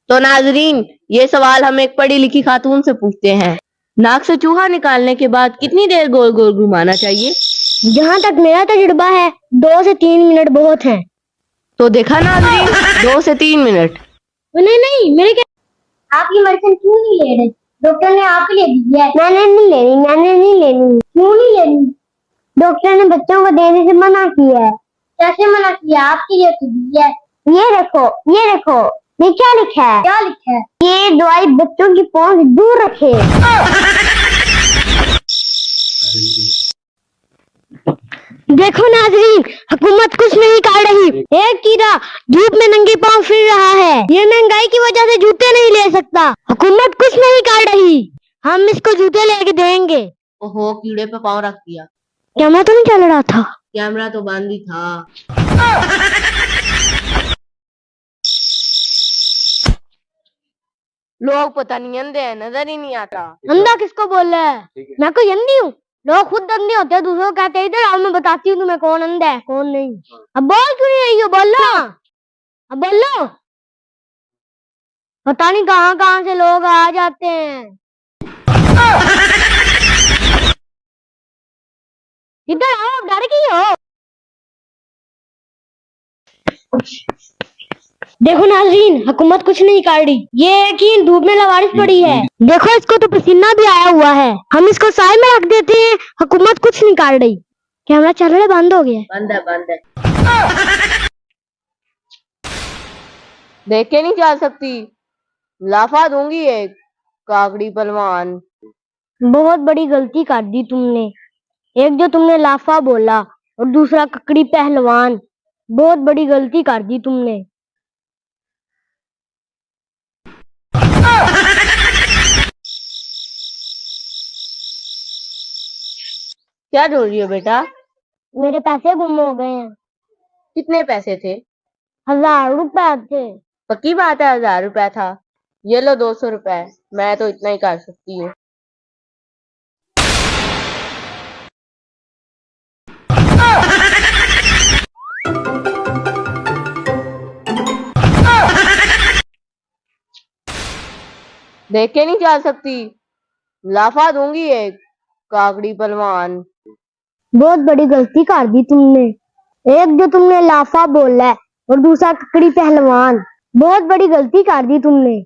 तो नाजरीन, ये सवाल हम एक पढ़ी लिखी खातून से पूछते हैं। नाक से चूहा निकालने के बाद कितनी देर गोल गोल घुमाना चाहिए? जहाँ तक मेरा तजुर्बा है 2 से 3 मिनट बहुत हैं। तो देखा नाजरीन, 2 से 3 मिनट। नहीं नहीं, मेरे क्या आप ये मेडिसिन क्यों नहीं ले रहे? डॉक्टर ने आपके लिए दी है। मैंने नहीं लेनी। क्यों नहीं लेनी? डॉक्टर ने बच्चों को देने से मना किया है। कैसे मना किया? आपके लिए तो दी है। ये देखो ये क्या लिखा है? क्या लिखा है? ये दवाई बच्चों की पहुंच दूर रखे। देखो नाज़रीन, हुकूमत कुछ नहीं कर रही। एक कीड़ा धूप में नंगे पांव फिर रहा है। ये महंगाई की वजह से जूते नहीं ले सकता। हुकूमत कुछ नहीं कर रही। हम इसको जूते लेके देंगे। ओहो, कीड़े पे पाँव रख दिया। कैमरा तो नहीं चल रहा था? कैमरा तो बंद ही था। लोग पता नहीं अंधे हैं, नजर ही नहीं आता। अंधा किसको बोल रहा है? मैं कोई अंधी हूँ? लोग खुद अंधे होते हैं, दूसरों को कहते हैं इधर आओ मैं बताती हूँ तुम्हें कौन अंधा है कौन नहीं। अब बोल क्यों नहीं रही हो? बोलो, अब बोलो। पता नहीं कहाँ कहाँ से लोग आ जाते हैं। इधर आओ, डर गई हो? देखो नाज़रीन, हुकूमत कुछ नहीं कर रही। ये यकीन धूप में लवारिस पड़ी है। देखो इसको तो पसीना भी आया हुआ है। हम इसको साए में रख देते हैं। हुकूमत कुछ नहीं कर रही। कैमरा चल रहा है? बंद हो गया? बंद है। देख के नहीं जा सकती, लाफा दूंगी एक काकड़ी पहलवान। बहुत बड़ी गलती कर दी तुमने। एक जो तुमने लाफा बोला और दूसरा ककड़ी पहलवान। बहुत बड़ी गलती कर दी तुमने। क्या ढूंढ रही हो बेटा? मेरे पैसे गुम हो गए हैं। कितने पैसे थे? 1000 रुपए थे। पक्की बात है 1000 रुपया था? ये लो 200 रुपए, मैं तो इतना ही कर सकती हूँ। देख के नहीं जा सकती, लाफा दूंगी एक काकड़ी पहलवान। बहुत बड़ी गलती कर दी तुमने। एक जो तुमने लाफा बोला है और दूसरा ककड़ी पहलवान। बहुत बड़ी गलती कर दी तुमने।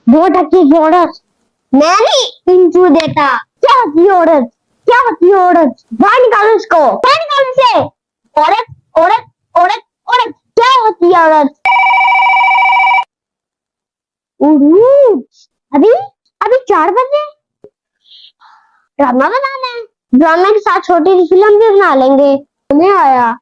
वो ढकी औरत। मैं नहीं इंचू देता। क्या होती है औरत? क्या होती है औरत? बाहर निकालो इसको, बाहर निकालो इसे। औरत औरत औरत औरत, क्या होती है औरत? उरूज। अभी अभी 4 बजे ड्रामा बनाना है। ड्रामे के साथ छोटी सी फिल्म भी बना लेंगे। नहीं आया।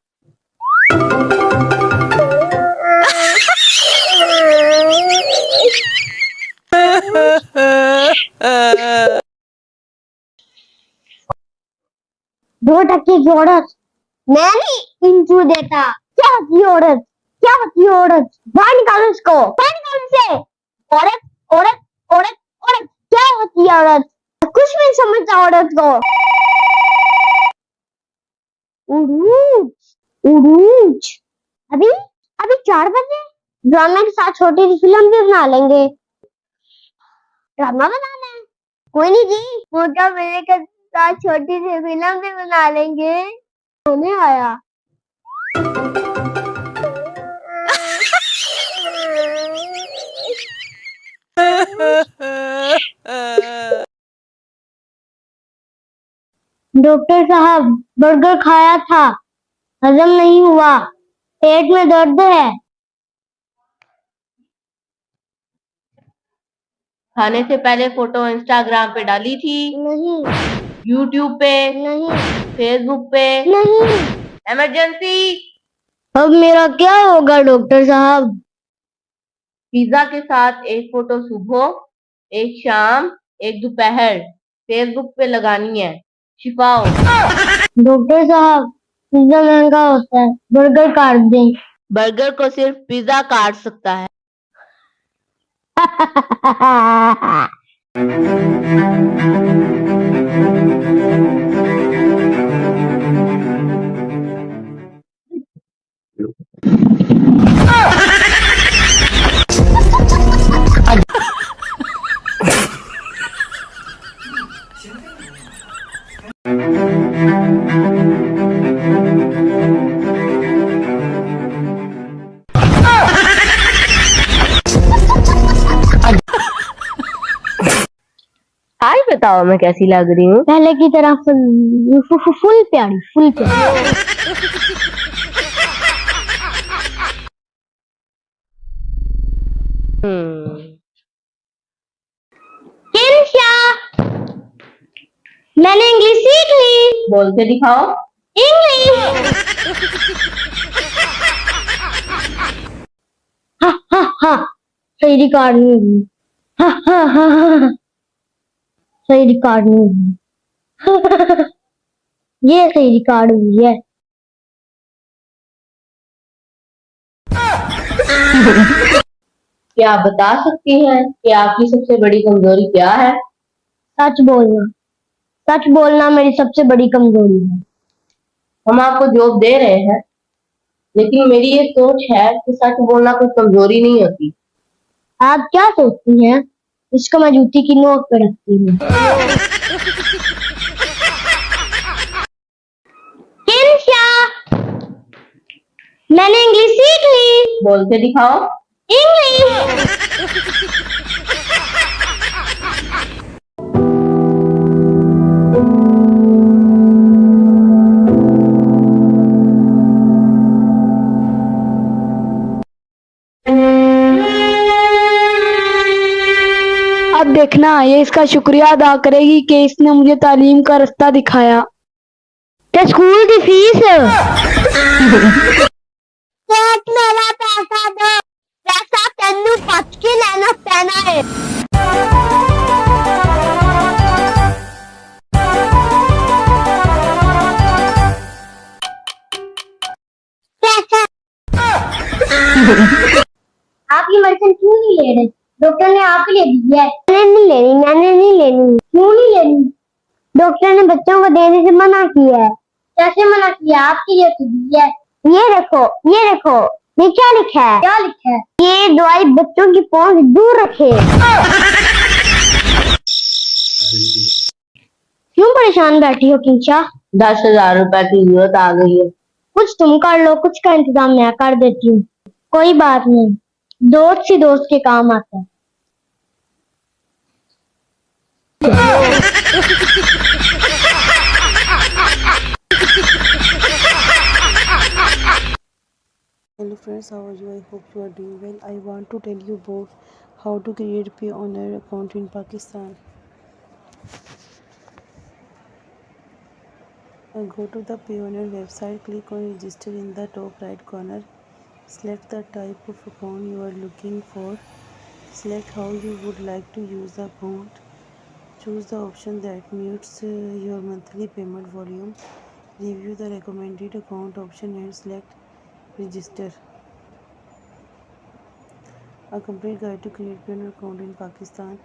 दो टक्के की औरत। मैं नहीं इंचू देता। क्या होती है औरत? क्या होती है औरत? बाहर निकालो इसको, बाहर निकालो इसे। औरत औरत औरत औरत, क्या होती है औरत? कुछ नहीं समझता औरत को। उरूज उरूज। अभी अभी 4 बजे ड्रामे के साथ छोटी सी फिल्म भी बना लेंगे। ड्रामा बनाना है। कोई नहीं जी, मोटा मेरे के साथ छोटी सी फिल्म भी बना लेंगे। नहीं आया। डॉक्टर साहब, बर्गर खाया था, हजम नहीं हुआ, पेट में दर्द है। खाने से पहले फोटो इंस्टाग्राम पे डाली थी? नहीं यूट्यूब पे? नहीं फेसबुक पे? नहीं। इमरजेंसी। अब मेरा क्या होगा डॉक्टर साहब? पिज्जा के साथ एक फोटो सुबह, एक शाम, एक दोपहर फेसबुक पे लगानी है। छिपाओ। डॉक्टर साहब, पिज्जा महंगा होता है, बर्गर काट दें। बर्गर को सिर्फ पिज्जा काट सकता है। आज बताओ मैं कैसी लग रही हूँ? पहले की तरह फुल प्यारी, फुल प्यारी। किंशा, मैंने इंग्लिश सीख ली। बोल के दिखाओ। इंग्लिश। हा हा हा, सही रिकॉर्ड नहीं हुई। हा हा हा हा, सही रिकॉर्ड नहीं हुई। ये सही रिकॉर्ड हुई है। क्या आप बता सकती हैं कि आपकी सबसे बड़ी कमजोरी क्या है? सच बोलना। सच बोलना मेरी सबसे बड़ी कमजोरी है। हम आपको जॉब दे रहे हैं, लेकिन मेरी ये सोच है कि सच बोलना कोई कमजोरी नहीं होती। आप क्या सोचती हैं? इसको मैं जूती की नोक पे रखती हूँ। किंशा, मैंने इंग्लिश सीख ली। बोल के दिखाओ। इंग्लिश। अब देखना, ये इसका शुक्रिया अदा करेगी कि इसने मुझे तालीम का रास्ता दिखाया। क्या स्कूल की फीस? मेरा पैसा दो। पैसा तेनू पच के लेना पैना है। पैसा। आप ये मेडिसिन क्यों नहीं ले रहे? डॉक्टर ने आपके लिए दी है। मैंने नहीं लेनी, मैंने नहीं लेनी। क्यों नहीं लेनी? डॉक्टर ने बच्चों को देने से मना किया है। कैसे मना किया? आपके लिए तो दी है। ये देखो, ये देखो, ये क्या लिखा है? क्या लिखा है? ये दवाई बच्चों की पहुंच दूर रखे। क्यों परेशान बैठी हो किंशा? 10,000 रुपए की जरूरत आ गई है। कुछ तुम कर लो, कुछ का इंतजाम मैं कर देती हूँ। कोई बात नहीं, दोस्त ही दोस्त के काम आता है। Hello friends, how are you? I hope you are doing well. I want to tell you about how to create Payoneer account in Pakistan. Go to the Payoneer website, click on register in the top right corner. Select the type of account you are looking for. Select how you would like to use the account. Choose the option that meets your monthly payment volume. Review the recommended account option and select register. A complete guide to create Payoneer account in Pakistan.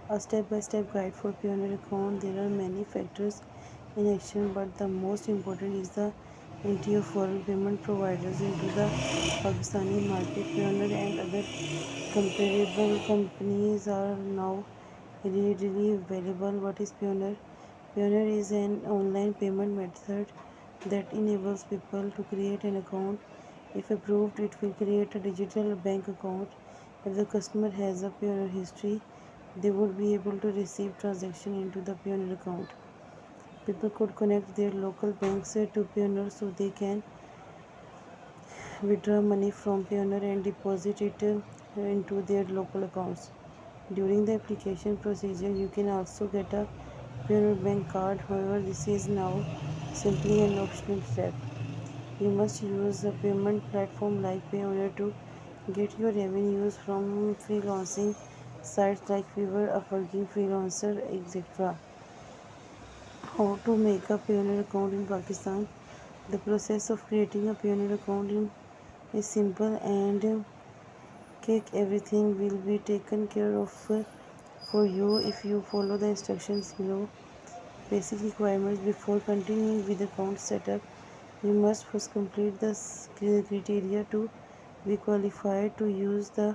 A step-by-step guide for Payoneer account. There are many factors in action, but the most important is the entry of foreign payment providers into the Pakistani market. Payoneer and other comparable companies are now readily available. What is Payoneer? Payoneer is an online payment method that enables people to create an account. If approved, it will create a digital bank account. If the customer has a Payoneer history, they would be able to receive transaction into the Payoneer account. People could connect their local banks to Payoneer so they can withdraw money from Payoneer and deposit it into their local accounts. During the application procedure, you can also get a Payoneer bank card. However, this is now simply an optional step. You must use a payment platform like Payoneer to get your revenues from freelancing sites like Fiverr, a working freelancer, etc. How to make a Payoneer account in Pakistan? The process of creating a Payoneer account is simple and quick. Everything will be taken care of for you if you follow the instructions below. Basic requirements. Before continuing with account setup, you must first complete the criteria to be qualified to use the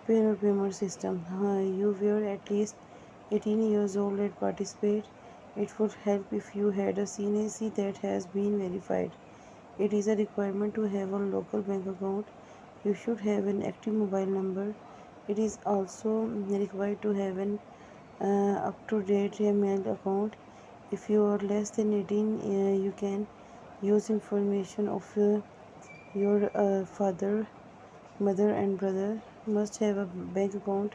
Payoneer payment system. You were at least 18 years old and participate. It would help if you had a CNAC that has been verified. It is a requirement to have a local bank account. You should have an active mobile number. It is also required to have an up-to-date email account. If you are less than 18, you can use information of your father, mother and brother. Must have a bank account.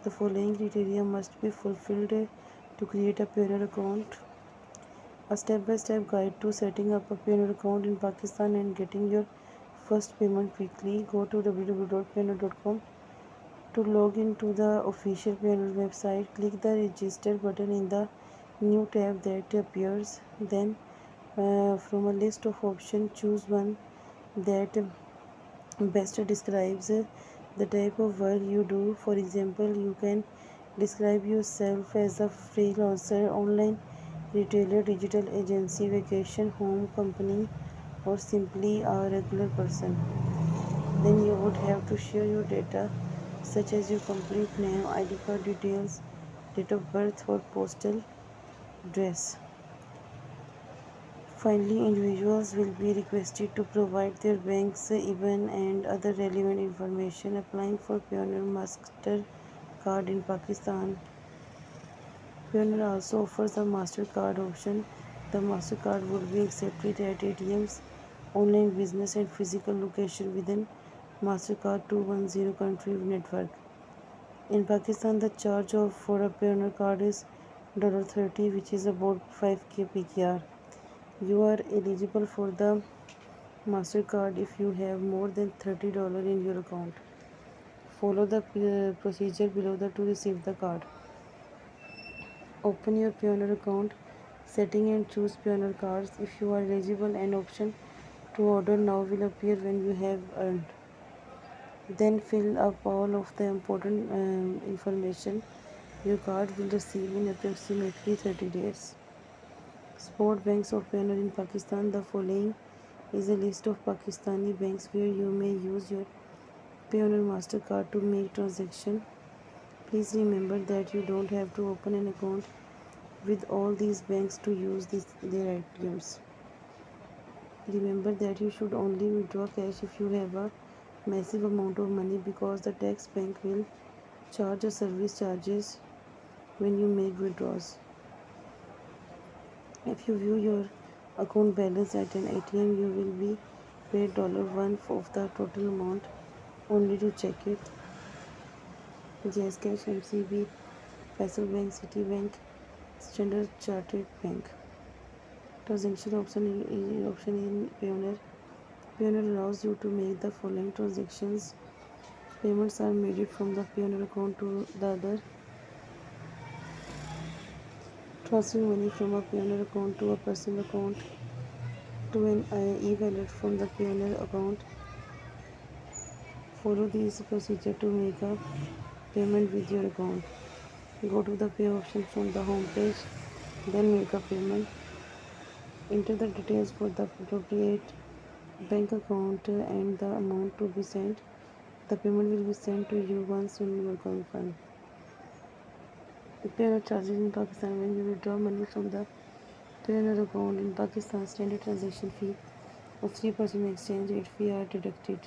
The following criteria must be fulfilled to create a Payoneer account. A step-by-step guide to setting up a Payoneer account in Pakistan and getting your first payment quickly. Go to www.payoneer.com. To log into the official Payoneer website, click the register button in the new tab that appears. Then from a list of options, choose one that best describes the type of work you do. For example, you can describe yourself as a freelancer, online retailer, digital agency, vacation home company, or simply a regular person. Then you would have to share your data such as your complete name, ID card details, date of birth, or postal address. Finally, individuals will be requested to provide their bank's IBAN and other relevant information. Applying for Payoneer MasterCard in Pakistan. Payoneer also offers a MasterCard option. The MasterCard would be accepted at ATMs, online business and physical location within MasterCard 210 country network. In Pakistan, the charge for a Payoneer card is $30, which is about 5k PKR. You are eligible for the MasterCard if you have more than $30 in your account. Follow the procedure below to receive the card. Open your Payoneer account, setting and choose Payoneer cards. If you are eligible, an option to order now will appear when you have earned. Then fill up all of the important information. Your card will receive in approximately 30 days. Support banks of Payoneer in Pakistan. The following is a list of Pakistani banks where you may use your Payoneer MasterCard to make transaction. Please remember that you don't have to open an account with all these banks to use their ATMs. Remember that you should only withdraw cash if you have a massive amount of money because the tax bank will charge or service charges when you make withdrawals. If you view your account balance at an ATM, you will be paid $1 of the total amount only to check it. JS Cash, MCB, Faisal Bank, Citibank, Standard Chartered Bank. Transaction option in Payoneer. Payoneer allows you to make the following transactions. Payments are made from the Payoneer account to the other. Transferring money from a Payoneer account to a personal account to an e-wallet from the Payoneer account. Follow this procedure to make a payment with your account. Go to the pay option from the home page, then make a payment. Enter the details for the appropriate bank account and the amount to be sent. The payment will be sent to you once you are confirmed. Payoneer charges in Pakistan. When you withdraw money from the Payoneer account in Pakistan, standard transaction fee of 3% exchange rate fee are deducted.